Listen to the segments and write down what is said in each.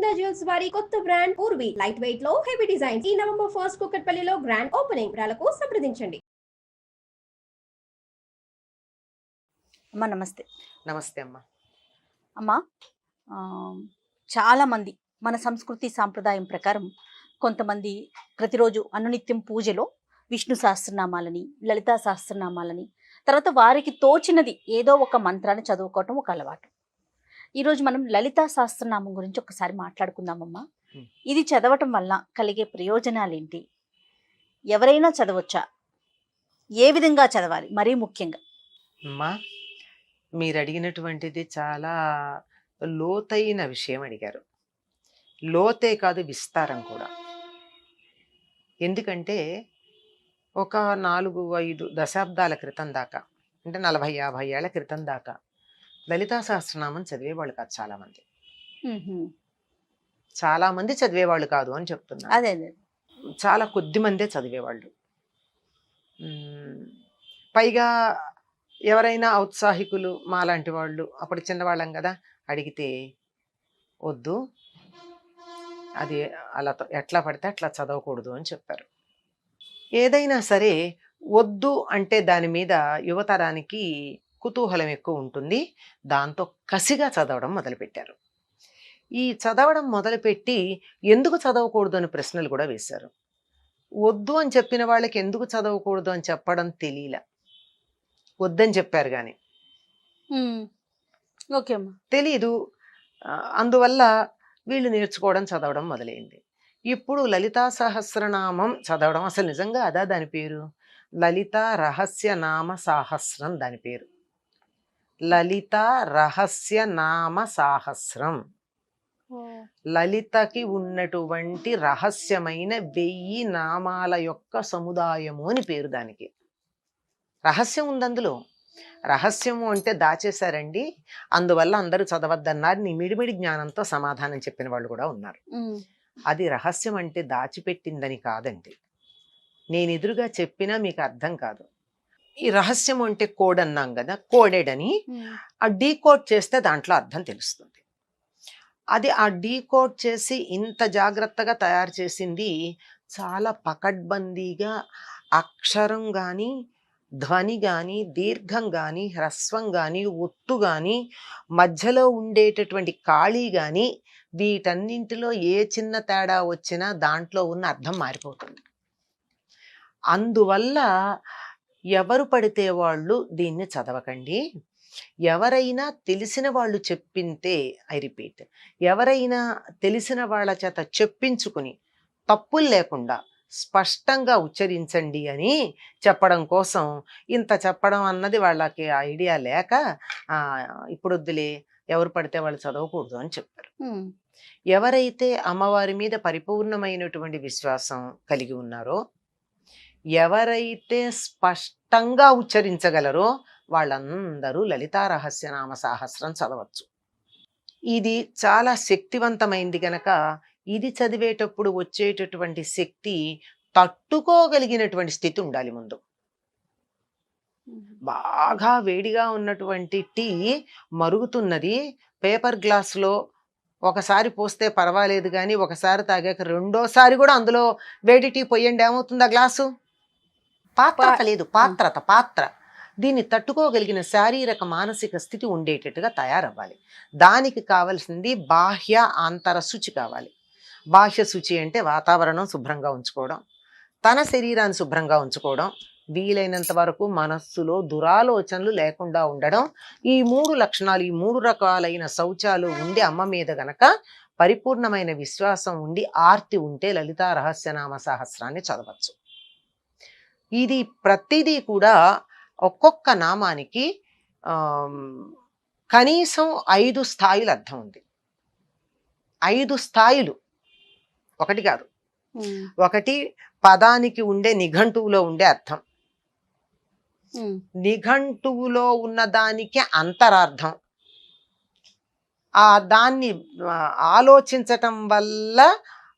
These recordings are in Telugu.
శారదా జ్యువెల్స్ వారి కొత్త బ్రాండ్ పూర్వి లైట్ వెయిట్ లో హెవీ డిజైన్ ఈ నవంబర్ 1 కుక్కట్పల్లిలో గ్రాండ్ ఓపెనింగ్ వివరాలకు సంప్రదించండి. అమ్మా నమస్తే. నమస్తే అమ్మా. అమ్మా చాలామంది మన సంస్కృతి సాంప్రదాయం ప్రకారం కొంతమంది ప్రతిరోజు అనునిత్యం పూజలో విష్ణు సహస్రనామాలని, లలితా సహస్రనామాలని, తర్వాత వారికి తోచినది ఏదో ఒక మంత్రాన్ని చదువుకోవటం ఒక అలవాటు. ఈరోజు మనం లలితా సహస్రనామం గురించి ఒకసారి మాట్లాడుకుందామమ్మా. ఇది చదవటం వల్ల కలిగే ప్రయోజనాలు ఏంటి? ఎవరైనా చదవచ్చా? ఏ విధంగా చదవాలి? మరీ ముఖ్యంగా అమ్మా, మీరు అడిగినటువంటిది చాలా లోతైన విషయం అడిగారు. లోతే కాదు, విస్తారం కూడా. ఎందుకంటే ఒక 4-5 దశాబ్దాల క్రితం దాకా, అంటే 40-50 ఏళ్ల క్రితం దాకా లలితా సహస్రనామం చదివేవాళ్ళు కాదు చాలామంది. చాలామంది చదివేవాళ్ళు కాదు అని చెప్తున్నారు. అదే చాలా కొద్ది మందే చదివేవాళ్ళు. పైగా ఎవరైనా ఔత్సాహికులు మాలాంటి వాళ్ళు, అప్పుడు చిన్నవాళ్ళం కదా, అడిగితే వద్దు, అది అలా ఎట్లా పడితే అట్లా చదవకూడదు అని చెప్పారు. ఏదైనా సరే వద్దు అంటే దాని మీద యువతరానికి కుతూహలం ఎక్కువ ఉంటుంది. దాంతో కసిగా చదవడం మొదలుపెట్టారు. ఈ చదవడం మొదలుపెట్టి ఎందుకు చదవకూడదు అని ప్రశ్నలు కూడా వేశారు. వద్దు అని చెప్పిన వాళ్ళకి ఎందుకు చదవకూడదు అని చెప్పడం తెలియలా. వద్దని చెప్పారు కానీ తెలీదు. అందువల్ల వీళ్ళు నేర్చుకోవడం, చదవడం మొదలైంది. ఇప్పుడు లలితా సహస్రనామం చదవడం, అసలు నిజంగా అదా దాని పేరు? లలిత రహస్య నామ సాహస్రం దాని పేరు. లలిత రహస్య నామ సాహస్రం. లలితకి ఉన్నటువంటి రహస్యమైన 1000 నామాల యొక్క సముదాయము అని పేరు దానికి. రహస్యం ఉంది అందులో. రహస్యము అంటే దాచేశారండి, అందువల్ల అందరూ చదవద్దన్నారు. నిమిడిమిడి జ్ఞానంతో సమాధానం చెప్పిన వాళ్ళు కూడా ఉన్నారు. అది రహస్యం అంటే దాచిపెట్టిందని కాదండి. నేను ఎదురుగా చెప్పినా మీకు అర్థం కాదు. ఈ రహస్యం అంటే కోడ్ అన్నాం కదా, కోడెడ్ అని. ఆ డీకోడ్ చేస్తే దాంట్లో అర్థం తెలుస్తుంది. అది ఆ డీకోడ్ చేసి ఇంత జాగ్రత్తగా తయారు చేసింది చాలా పకడ్బందీగా. అక్షరం కానీ, ధ్వని కానీ, దీర్ఘం కానీ, హ్రస్వం కానీ, ఒత్తు కానీ, మధ్యలో ఉండేటటువంటి ఖాళీ కానీ, వీటన్నింటిలో ఏ చిన్న తేడా వచ్చినా దాంట్లో ఉన్న అర్థం మారిపోతుంది. అందువల్ల ఎవరు పడితే వాళ్ళు దీన్ని చదవకండి. ఎవరైనా తెలిసిన వాళ్ళు చెప్పింటే, ఐ రిపీట్, ఎవరైనా తెలిసిన వాళ్ళ చేత చెప్పించుకుని తప్పులు లేకుండా స్పష్టంగా ఉచ్చరించండి అని చెప్పడం కోసం ఇంత చెప్పడం అన్నది వాళ్ళకి ఐడియా లేక ఇప్పుడు వద్దులే, ఎవరు పడితే వాళ్ళు చదవకూడదు అని చెప్పారు. ఎవరైతే అమ్మవారి మీద పరిపూర్ణమైనటువంటి విశ్వాసం కలిగి ఉన్నారో, ఎవరైతే స్పష్టంగా ఉచ్చరించగలరో వాళ్ళందరూ లలితా రహస్యనామ సాహస్రం చదవచ్చు. ఇది చాలా శక్తివంతమైంది గనక ఇది చదివేటప్పుడు వచ్చేటటువంటి శక్తి తట్టుకోగలిగినటువంటి స్థితి ఉండాలి. ముందు బాగా వేడిగా ఉన్నటువంటి టీ మరుగుతున్నది, పేపర్ గ్లాసులో ఒకసారి పోస్తే పర్వాలేదు కానీ ఒకసారి తాగాక రెండోసారి కూడా అందులో వేడి టీ పోయండి, ఏమవుతుంది ఆ గ్లాసు? పాత్రత లేదు, పాత్ర. దీన్ని తట్టుకోగలిగిన శారీరక మానసిక స్థితి ఉండేటట్టుగా తయారవ్వాలి. దానికి కావలసింది బాహ్య ఆంతర శుచి కావాలి. బాహ్య శుచి అంటే వాతావరణం శుభ్రంగా ఉంచుకోవడం, తన శరీరాన్ని శుభ్రంగా ఉంచుకోవడం, వీలైనంత వరకు మనస్సులో దురాలోచనలు లేకుండా ఉండడం. ఈ 3 లక్షణాలు, ఈ 3 రకాలైన శౌచాలు ఉండి అమ్మ మీద గనక పరిపూర్ణమైన విశ్వాసం ఉండి ఆర్తి ఉంటే లలితా రహస్యనామ సహస్రాన్ని చదవచ్చు. ఇది ప్రతిదీ కూడా ఒక్కొక్క నామానికి కనీసం 5 స్థాయిల అర్థం ఉంది. 5 స్థాయిలు, ఒకటి కాదు. ఒకటి పదానికి ఉండే నిఘంటువులో ఉండే అర్థం, నిఘంటువులో ఉన్న దానికి అంతరార్థం, దాన్ని ఆలోచించటం వల్ల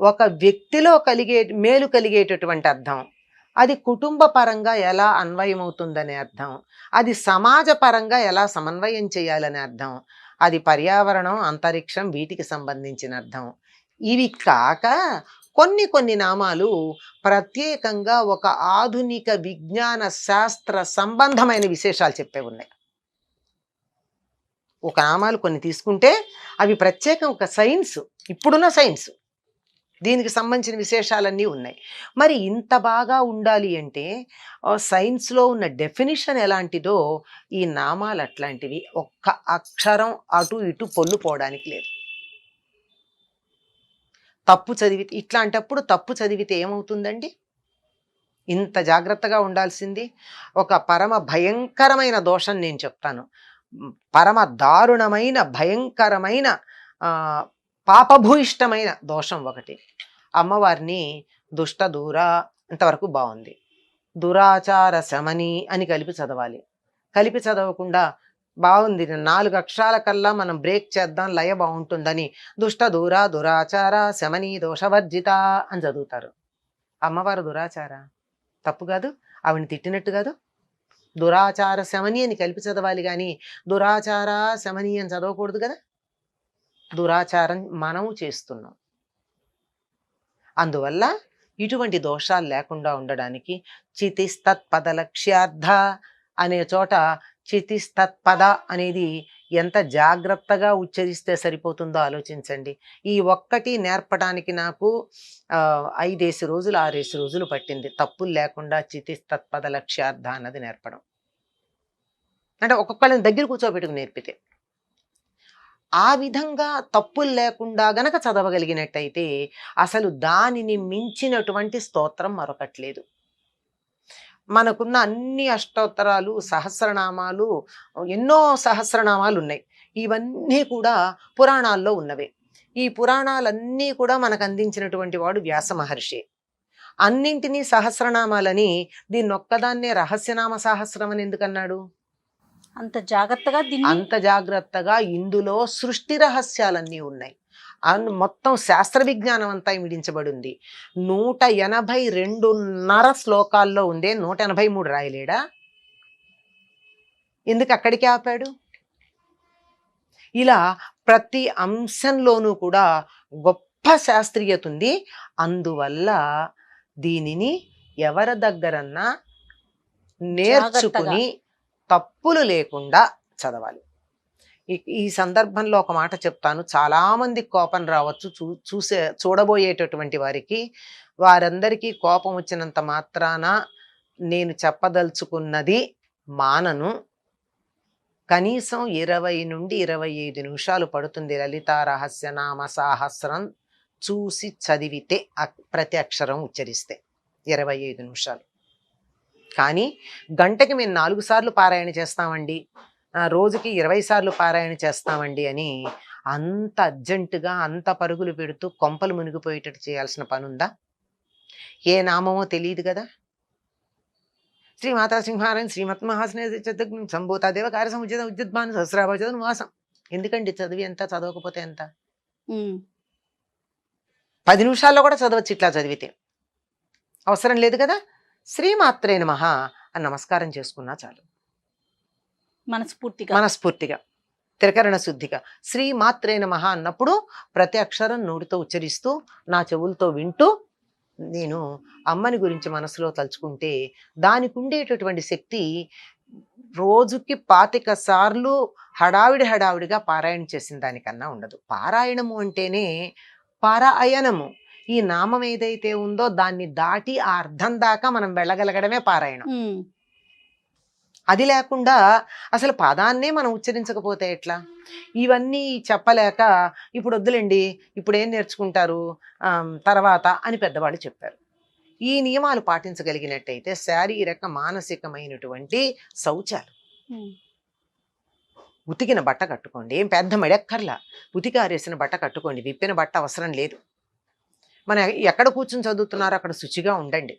ఒక వ్యక్తిలో మేలు కలిగేటటువంటి అర్థం, అది కుటుంబ పరంగా ఎలా అన్వయం అవుతుందనే అర్థం, అది సమాజ పరంగా ఎలా సమన్వయం చేయాలనే అర్థం, అది పర్యావరణం, అంతరిక్షం వీటికి సంబంధించిన అర్థం. ఇవి కాక కొన్ని నామాలు ప్రత్యేకంగా ఒక ఆధునిక విజ్ఞాన శాస్త్ర సంబంధమైన విశేషాలు చెప్పేవి ఉన్నాయి. ఒక నామాలు కొన్ని తీసుకుంటే అవి ప్రత్యేకం, ఒక సైన్స్, ఇప్పుడున్న సైన్స్, దీనికి సంబంధించిన విశేషాలన్నీ ఉన్నాయి. మరి ఇంత బాగా ఉండాలి అంటే సైన్స్లో ఉన్న డెఫినిషన్ ఎలాంటిదో ఈ నామాలు అట్లాంటివి. ఒక్క అక్షరం అటు ఇటు పొల్లు పోవడానికి లేదు. తప్పు చదివితే, ఇట్లాంటప్పుడు తప్పు చదివితే ఏమవుతుందండి? ఇంత జాగ్రత్తగా ఉండాల్సింది. ఒక పరమ భయంకరమైన దోషం నేను చెప్తాను. పరమ దారుణమైన భయంకరమైన పాపభూయిష్టమైన దోషం ఒకటి. అమ్మవారిని దుష్ట దూర, ఇంతవరకు బాగుంది. దురాచార శమని అని కలిపి చదవాలి. కలిపి చదవకుండా బాగుంది 4 అక్షరాల కల్లా మనం బ్రేక్ చేద్దాం, లయ బాగుంటుందని దుష్ట దూర దురాచార శమని దోషవర్జిత అని చదువుతారు. అమ్మవారు దురాచార? తప్పు కాదు, ఆవిడని తిట్టినట్టు కాదు. దురాచార శమని అని కలిపి చదవాలి, కానీ దురాచార శమని అని చదవకూడదు కదా. దురాచారం మనము చేస్తున్నాం. అందువల్ల ఇటువంటి దోషాలు లేకుండా ఉండడానికి చితిస్తత్పద లక్ష్యార్థ అనే చోట చితిస్తత్పద అనేది ఎంత జాగ్రత్తగా ఉచ్చరిస్తే సరిపోతుందో ఆలోచించండి. ఈ ఒక్కటి నేర్పడానికి నాకు 5 రోజులు 6 రోజులు పట్టింది, తప్పులు లేకుండా చితిస్తత్పద లక్ష్యార్థ అన్నది నేర్పడం. అంటే ఒక్కొక్కళ్ళని దగ్గర కూర్చోబెట్టుకు నేర్పితే. ఆ విధంగా తప్పులు లేకుండా గనక చదవగలిగినట్టయితే అసలు దానిని మించినటువంటి స్తోత్రం మరొకట్లేదు. మనకున్న అన్ని అష్టోత్తరాలు, సహస్రనామాలు, ఎన్నో సహస్రనామాలు ఉన్నాయి. ఇవన్నీ కూడా పురాణాల్లో ఉన్నవే. ఈ పురాణాలన్నీ కూడా మనకు అందించినటువంటి వాడు వ్యాస మహర్షి. అన్నింటినీ సహస్రనామాలని దీన్నొక్కదాన్నే రహస్యనామ సహస్రం అని ఎందుకన్నాడు? అంత జాగ్రత్తగా ఇందులో సృష్టి రహస్యాలన్నీ ఉన్నాయి. మొత్తం శాస్త్ర విజ్ఞానం అంతా మిడించబడి ఉంది. 182.5 శ్లోకాల్లో ఉందే 183 రాయలేడా? ఎందుకు అక్కడికి ఆపాడు? ఇలా ప్రతి అంశంలోనూ కూడా గొప్ప శాస్త్రీయత ఉంది. అందువల్ల దీనిని ఎవరి దగ్గరన్నా నేర్చుకుని తప్పులు లేకుండా చదవాలి. ఈ సందర్భంలో ఒక మాట చెప్తాను. చాలామంది కోపం రావచ్చు చూడబోయేటటువంటి వారికి. వారందరికీ కోపం వచ్చినంత మాత్రాన నేను చెప్పదలుచుకున్నది మానను. కనీసం 20 నుండి 25 నిమిషాలు పడుతుంది లలితా రహస్యనామ సాహస్రం చూసి చదివితే, ప్రతి అక్షరం ఉచ్చరిస్తే 25 నిమిషాలు. కానీ గంటకి మేము 4 సార్లు పారాయణ చేస్తామండి, రోజుకి 20 సార్లు పారాయణ చేస్తామండి అని అంత అర్జెంటుగా అంత పరుగులు పెడుతూ కొంపలు మునిగిపోయేటట్టు చేయాల్సిన పనుందా? ఏ నామమో తెలియదు కదా. శ్రీమాతా సింహారాయణ శ్రీమత్ మహాస్నే సంభూత దేవ కార్య సముచిత ఉద్యుద్మాన సహస్రాభాజ నివాసం. ఎందుకండి చదివి ఎంత, చదవకపోతే ఎంత? 10 నిమిషాల్లో కూడా చదవచ్చు ఇట్లా చదివితే. అవసరం లేదు కదా. శ్రీమాత్రే నమః అని నమస్కారం చేసుకున్నా చాలు. మనస్ఫూర్తిగా త్రికరణ శుద్ధిగా శ్రీమాత్రే నమః అన్నప్పుడు ప్రతి అక్షరం నోటితో ఉచ్చరిస్తూ నా చెవులతో వింటూ నేను అమ్మని గురించి మనసులో తలుచుకుంటే దానికి ఉండేటటువంటి శక్తి రోజుకి 25 సార్లు హడావిడిగా పారాయణ చేసిన దానికన్నా ఉండదు. పారాయణము అంటేనే పారాయణము. ఈ నామం ఏదైతే ఉందో దాన్ని దాటి ఆ అర్థం దాకా మనం వెళ్ళగలగడమే పారాయణం. అది లేకుండా అసలు పదాన్నే మనం ఉచ్చరించకపోతే ఎట్లా? ఇవన్నీ చెప్పలేక ఇప్పుడు వద్దులేండి, ఇప్పుడు ఏం నేర్చుకుంటారు తర్వాత అని పెద్దవాళ్ళు చెప్పారు. ఈ నియమాలు పాటించగలిగినట్టయితే శారీరక మానసికమైనటువంటి శౌచాలు. ఉతికిన బట్ట కట్టుకోండి, ఏం పెద్ద మెడక్కర్లా. ఉతికారేసిన బట్ట కట్టుకోండి, విప్పిన బట్ట అవసరం లేదు. మనం ఎక్కడ కూర్చుని చదువుతున్నారో అక్కడ శుచిగా ఉండండి.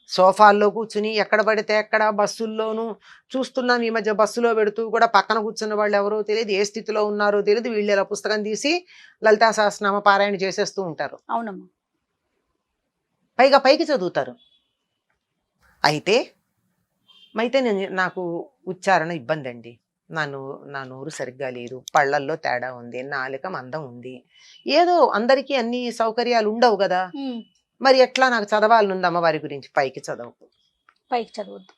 సోఫాల్లో కూర్చుని ఎక్కడ పడితే ఎక్కడ, బస్సుల్లోనూ చూస్తున్నాం ఈ మధ్య, బస్సులో పెడుతూ కూడా పక్కన కూర్చున్న వాళ్ళు ఎవరో తెలియదు, ఏ స్థితిలో ఉన్నారో తెలియదు, వీళ్ళు ఇలా పుస్తకం తీసి లలితా సహస్రనామ పారాయణ చేసేస్తూ ఉంటారు. అవునమ్మా. పైకి చదువుతారు. అయితే నాకు ఉచ్చారణ ఇబ్బంది అండి, నా నోరు సరిగ్గా లేదు, పళ్ళల్లో తేడా ఉంది, నాలుక మందం ఉంది, ఏదో అందరికీ అన్ని సౌకర్యాలు ఉండవు కదా, మరి ఎట్లా నాకు చదవాలని ఉంది అమ్మవారి గురించి. పైకి చదవకు, పైకి చదవద్దు.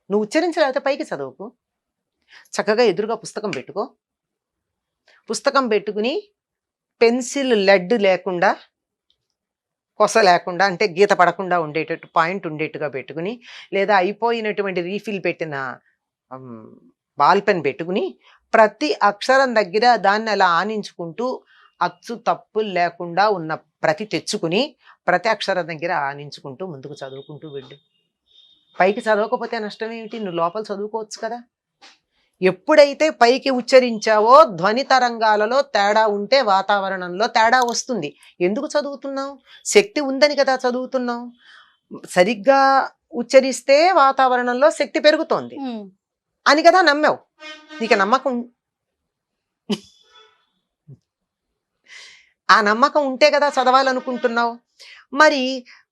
నువ్వు ఉచ్చరించలేకపోతే పైకి చదవకు. చక్కగా ఎదురుగా పుస్తకం పెట్టుకో, పుస్తకం పెట్టుకుని పెన్సిల్ లెడ్ లేకుండా, కొస లేకుండా, అంటే గీత పడకుండా ఉండేటట్టు పాయింట్ ఉండేట్టుగా పెట్టుకుని, లేదా అయిపోయినటువంటి రీఫిల్ పెట్టిన బాల్ పెన్ పెట్టుకుని ప్రతి అక్షరం దగ్గర దాన్ని అలా ఆనించుకుంటూ అచ్చు తప్పులు లేకుండా ఉన్న ప్రతి తెచ్చుకుని ప్రతి అక్షరం దగ్గర ఆనించుకుంటూ ముందుకు చదువుకుంటూ వెళ్ళు. పైకి చదవకపోతే నష్టం ఏమిటి, నువ్వు లోపల చదువుకోవచ్చు కదా. ఎప్పుడైతే పైకి ఉచ్చరించావో ధ్వని తరంగాలలో తేడా ఉంటే వాతావరణంలో తేడా వస్తుంది. ఎందుకు చదువుతున్నావు? శక్తి ఉందని కదా చదువుతున్నావు. సరిగ్గా ఉచ్చరిస్తే వాతావరణంలో శక్తి పెరుగుతోంది అని కదా నమ్మావు. నీకు నమ్మకం, ఆ నమ్మకం ఉంటే కదా చదవాలనుకుంటున్నావు. మరి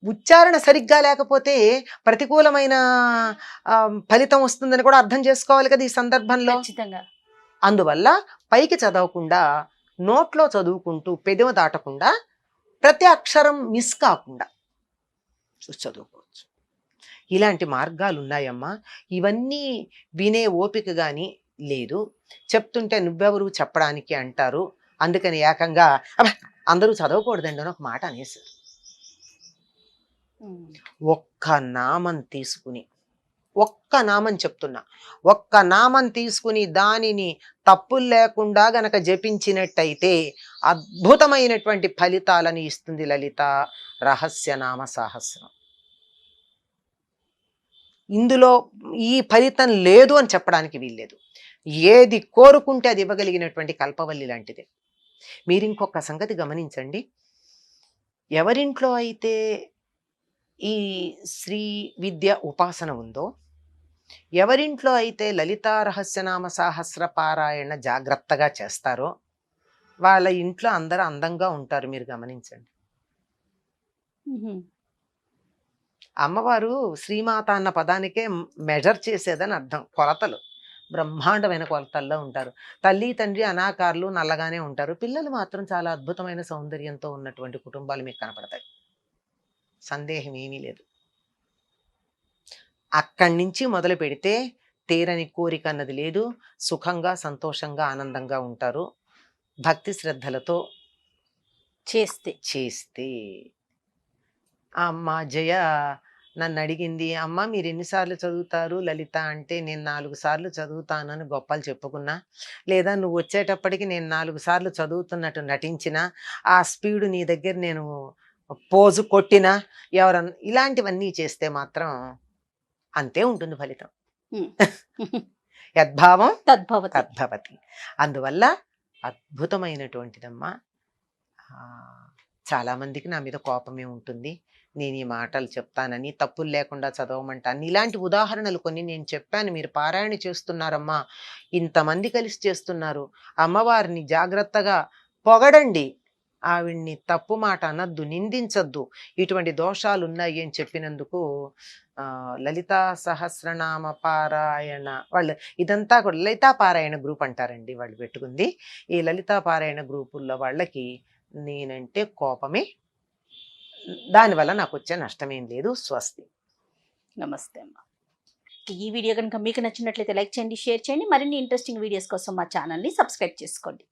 ఉచ్చారణ సరిగ్గా లేకపోతే ప్రతికూలమైన ఫలితం వస్తుందని కూడా అర్థం చేసుకోవాలి కదా ఈ సందర్భంలో. అందువల్ల పైకి చదవకుండా నోట్లో చదువుకుంటూ పెదవ దాటకుండా ప్రతి అక్షరం మిస్ కాకుండా చదువుకోవచ్చు. ఇలాంటి మార్గాలు ఉన్నాయమ్మా. ఇవన్నీ వినే ఓపిక కానీ లేదు. చెప్తుంటే నువ్వెవరు చెప్పడానికి అంటారు. అందుకని ఏకంగా అందరూ చదవకూడదండి అని ఒక మాట అనేసారు. ఒక్క నామం తీసుకుని, ఒక్క నామం చెప్తున్నా, ఒక్క నామం తీసుకుని దానిని తప్పులు లేకుండా గనక జపించినట్టయితే అద్భుతమైనటువంటి ఫలితాలను ఇస్తుంది లలిత రహస్యనామ సహస్రం. ఇందులో ఈ ఫలితం లేదు అని చెప్పడానికి వీల్లేదు. ఏది కోరుకుంటే అది ఇవ్వగలిగినటువంటి కల్పవల్లి లాంటిదే. మీరు ఇంకొక సంగతి గమనించండి. ఎవరింట్లో అయితే ఈ శ్రీ విద్య ఉపాసన ఉందో, ఎవరింట్లో అయితే లలితా రహస్యనామ సహస్ర పారాయణ జాగ్రత్తగా చేస్తారో వాళ్ళ ఇంట్లో అందరూ అందంగా ఉంటారు. మీరు గమనించండి. అమ్మవారు శ్రీమాత అన్న పదానికే మెజర్ చేసేదని అర్థం. కొలతలు బ్రహ్మాండమైన కొలతల్లో ఉంటారు. తల్లి తండ్రి అనాకారులు నల్లగానే ఉంటారు. పిల్లలు మాత్రం చాలా అద్భుతమైన సౌందర్యంతో ఉన్నటువంటి కుటుంబాలు మీకు కనపడతాయి. సందేహం ఏమీ లేదు. అక్కడి నుంచి మొదలు పెడితే తీరని కోరిక అన్నది లేదు. సుఖంగా సంతోషంగా ఆనందంగా ఉంటారు. భక్తి శ్రద్ధలతో చేస్తే అమ్మ జయ నన్ను అడిగింది, అమ్మ మీరు ఎన్నిసార్లు చదువుతారు లలిత అంటే, నేను 4 సార్లు చదువుతానని గొప్పలు చెప్పుకున్నా, లేదా నువ్వు వచ్చేటప్పటికి నేను 4 సార్లు చదువుతున్నట్టు నటించినా, ఆ స్పీడు నీ దగ్గర నేను పోజు కొట్టినా, ఎవరన్నా ఇలాంటివన్నీ చేస్తే మాత్రం అంతే ఉంటుంది ఫలితం. యద్భావం తద్భవతి. అందువల్ల అద్భుతమైనటువంటిదమ్మా. చాలామందికి నా మీద కోపమే ఉంటుంది, నేను ఈ మాటలు చెప్తానని, తప్పులు లేకుండా చదవమంటాను. ఇలాంటి ఉదాహరణలు కొన్ని నేను చెప్పాను. మీరు పారాయణ చేస్తున్నారమ్మా, ఇంతమంది కలిసి చేస్తున్నారు. అమ్మవారిని జాగ్రత్తగా పొగడండి, ఆవిడ్ని తప్పు మాట అనద్దు, నిందించద్దు. ఇటువంటి దోషాలు ఉన్నాయి అని చెప్పినందుకు లలితా సహస్రనామ పారాయణ వాళ్ళు ఇదంతా కూడా లలితా పారాయణ గ్రూప్ అంటారండి వాళ్ళు పెట్టుకుంది. ఈ లలితా పారాయణ గ్రూపుల్లో వాళ్ళకి నేనంటే కోపమే. దానివల్ల నాకు వచ్చే నష్టమేం లేదు. స్వస్తి. నమస్తే అమ్మ. ఈ వీడియో కనుక మీకు నచ్చినట్లయితే లైక్ చేయండి, షేర్ చేయండి. మరిన్ని ఇంట్రెస్టింగ్ వీడియోస్ కోసం మా ఛానల్ని సబ్స్క్రైబ్ చేసుకోండి.